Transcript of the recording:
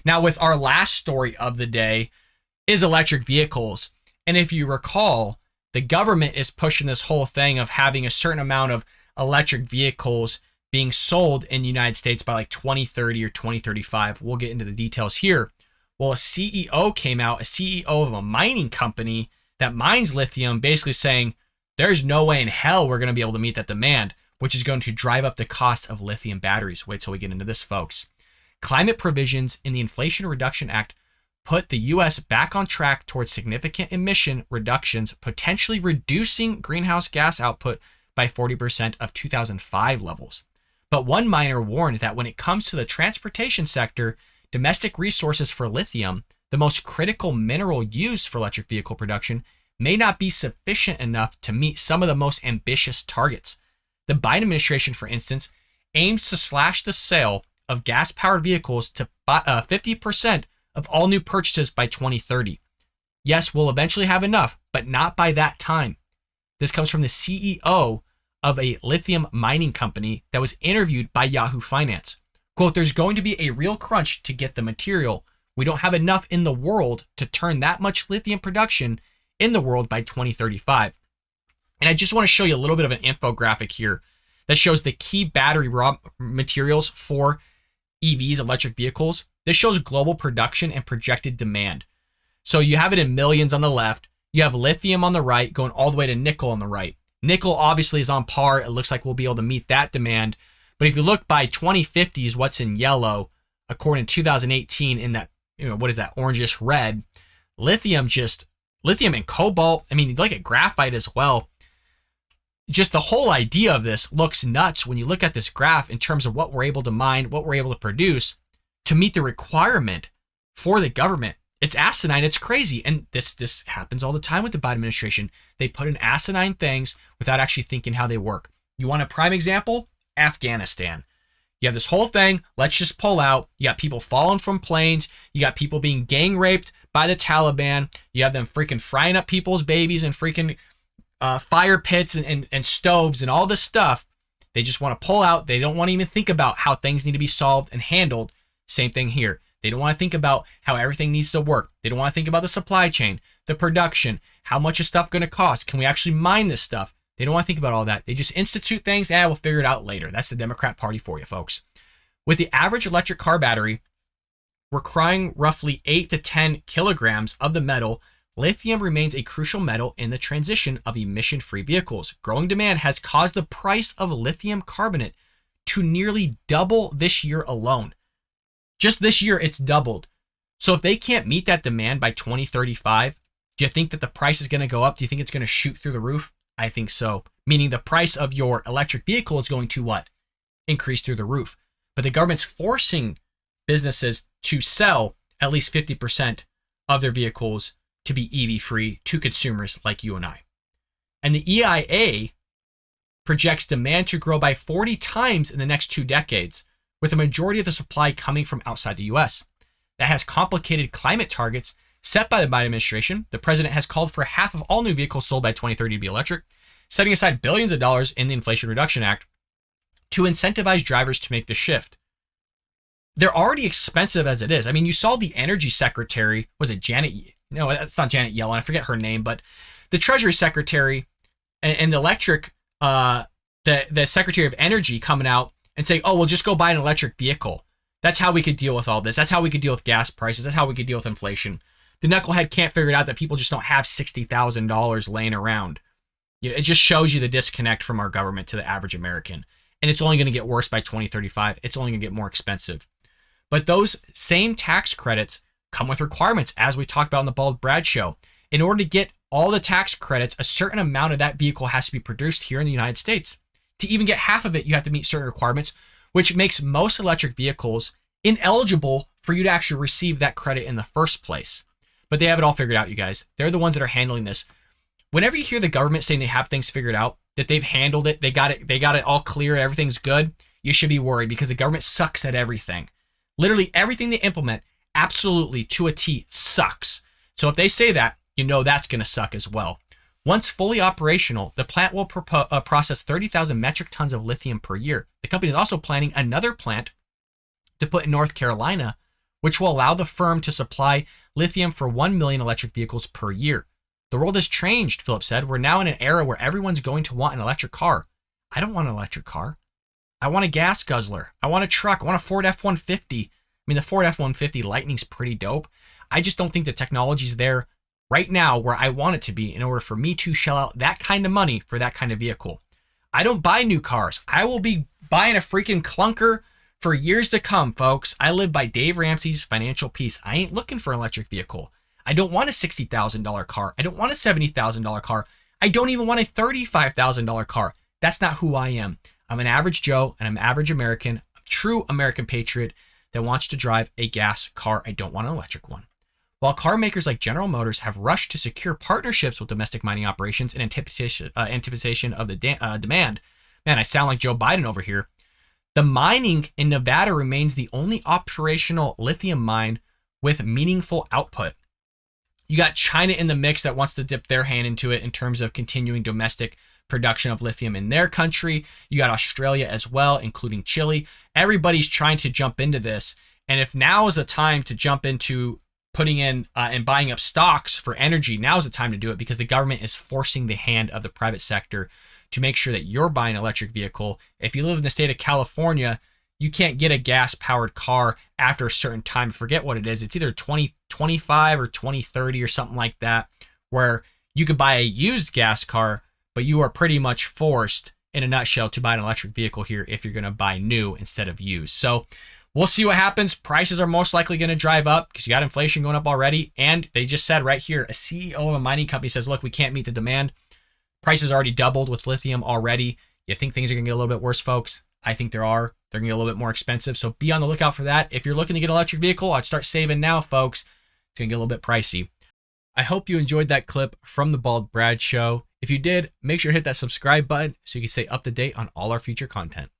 Now, with our last story of the day is electric vehicles. And if you recall, the government is pushing this whole thing of having a certain amount of electric vehicles being sold in the United States by like 2030 or 2035. We'll get into the details here. Well, a CEO came out, a CEO of a mining company that mines lithium, basically saying there's no way in hell we're going to be able to meet that demand, which is going to drive up the cost of lithium batteries. Wait till we get into this, folks. Climate provisions in the Inflation Reduction Act put the U.S. back on track towards significant emission reductions, potentially reducing greenhouse gas output by 40% of 2005 levels. But one miner warned that when it comes to the transportation sector, domestic resources for lithium, the most critical mineral used for electric vehicle production, may not be sufficient enough to meet some of the most ambitious targets. The Biden administration, for instance, aims to slash the sale of gas-powered vehicles to 50% of all new purchases by 2030. Yes, we'll eventually have enough, but not by that time. This comes from the CEO of a lithium mining company that was interviewed by Yahoo Finance. Quote, there's going to be a real crunch to get the material. We don't have enough in the world to turn that much lithium production in the world by 2035. And I just want to show you a little bit of an infographic here that shows the key battery raw materials for EVs, electric vehicles. This shows global production and projected demand. So you have it in millions on the left. You have lithium on the right, going all the way to nickel on the right. Nickel obviously is on par. It looks like we'll be able to meet that demand. But if you look by 2050s, what's in yellow, according to 2018 in that, what is that, orangish red, lithium and cobalt. I mean, you look at graphite as well. Just the whole idea of this looks nuts when you look at this graph in terms of what we're able to mine, what we're able to produce to meet the requirement for the government. It's asinine. It's crazy. And this happens all the time with the Biden administration. They put in asinine things without actually thinking how they work. You want a prime example? Afghanistan. You have this whole thing. Let's just pull out. You got people falling from planes. You got people being gang raped by the Taliban. You have them freaking frying up people's babies and freaking fire pits and stoves and all this stuff. They just want to pull out. They don't want to even think about how things need to be solved and handled. Same thing here. They don't want to think about how everything needs to work. They don't want to think about the supply chain, the production, how much is stuff going to cost? Can we actually mine this stuff? They don't want to think about all that. They just institute things. We'll figure it out later. That's the Democrat Party for you, folks. With the average electric car battery requiring roughly 8 to 10 kilograms of the metal, lithium remains a crucial metal in the transition of emission-free vehicles. Growing demand has caused the price of lithium carbonate to nearly double this year alone. Just this year, it's doubled. So if they can't meet that demand by 2035, do you think that the price is going to go up? Do you think it's going to shoot through the roof? I think so. Meaning the price of your electric vehicle is going to what? Increase through the roof. But the government's forcing businesses to sell at least 50% of their vehicles to be EV free to consumers like you and I. And the EIA projects demand to grow by 40 times in the next 2 decades, with the majority of the supply coming from outside the US. That has complicated climate targets set by the Biden administration. The president has called for half of all new vehicles sold by 2030 to be electric, setting aside billions of dollars in the Inflation Reduction Act to incentivize drivers to make the shift. They're already expensive as it is. I mean, you saw the energy secretary, was it Janet? No, it's not Janet Yellen. I forget her name, but the Treasury Secretary and the electric, the Secretary of Energy coming out and saying, oh, we'll just go buy an electric vehicle. That's how we could deal with all this. That's how we could deal with gas prices. That's how we could deal with inflation. The knucklehead can't figure it out that people just don't have $60,000 laying around. It just shows you the disconnect from our government to the average American. And it's only going to get worse by 2035. It's only going to get more expensive. But those same tax credits come with requirements, as we talked about in the Bald Brad show. In order to get all the tax credits, a certain amount of that vehicle has to be produced here in the United States. To even get half of it, you have to meet certain requirements, which makes most electric vehicles ineligible for you to actually receive that credit in the first place. But they have it all figured out, you guys. They're the ones that are handling this. Whenever you hear the government saying they have things figured out, that they've handled it, they got it all clear, everything's good, you should be worried because the government sucks at everything. Literally everything they implement, absolutely to a T, sucks. So if they say that, you know that's going to suck as well. Once fully operational, the plant will process 30,000 metric tons of lithium per year. The company is also planning another plant to put in North Carolina, which will allow the firm to supply lithium for 1 million electric vehicles per year. The world has changed, Philip said. We're now in an era where everyone's going to want an electric car. I don't want an electric car. I want a gas guzzler. I want a truck. I want a Ford F-150. I mean, the Ford F-150 Lightning's pretty dope. I just don't think the technology's there right now where I want it to be in order for me to shell out that kind of money for that kind of vehicle. I don't buy new cars. I will be buying a freaking clunker for years to come, folks. I live by Dave Ramsey's financial peace. I ain't looking for an electric vehicle. I don't want a $60,000 car. I don't want a $70,000 car. I don't even want a $35,000 car. That's not who I am. I'm an average Joe and I'm an average American, a true American patriot that wants to drive a gas car. I don't want an electric one. While car makers like General Motors have rushed to secure partnerships with domestic mining operations in anticipation of the demand, man, I sound like Joe Biden over here. The mining in Nevada remains the only operational lithium mine with meaningful output. You got China in the mix that wants to dip their hand into it in terms of continuing domestic production of lithium in their country. You got Australia as well, including Chile. Everybody's trying to jump into this. And if now is the time to jump into putting in and buying up stocks for energy, now is the time to do it, because the government is forcing the hand of the private sector to make sure that you're buying an electric vehicle. If you live in the state of California, you can't get a gas-powered car after a certain time. Forget what it is. It's either 2025 or 2030 or something like that, where you could buy a used gas car, but you are pretty much forced, in a nutshell, to buy an electric vehicle here if you're going to buy new instead of used. So we'll see what happens. Prices are most likely going to drive up because you got inflation going up already. And they just said right here, a CEO of a mining company says, look, we can't meet the demand. Prices already doubled with lithium already. You think things are going to get a little bit worse, folks? I think there are. They're going to get a little bit more expensive. So be on the lookout for that. If you're looking to get an electric vehicle, I'd start saving now, folks. It's going to get a little bit pricey. I hope you enjoyed that clip from the Bald Brad Show. If you did, make sure to hit that subscribe button so you can stay up to date on all our future content.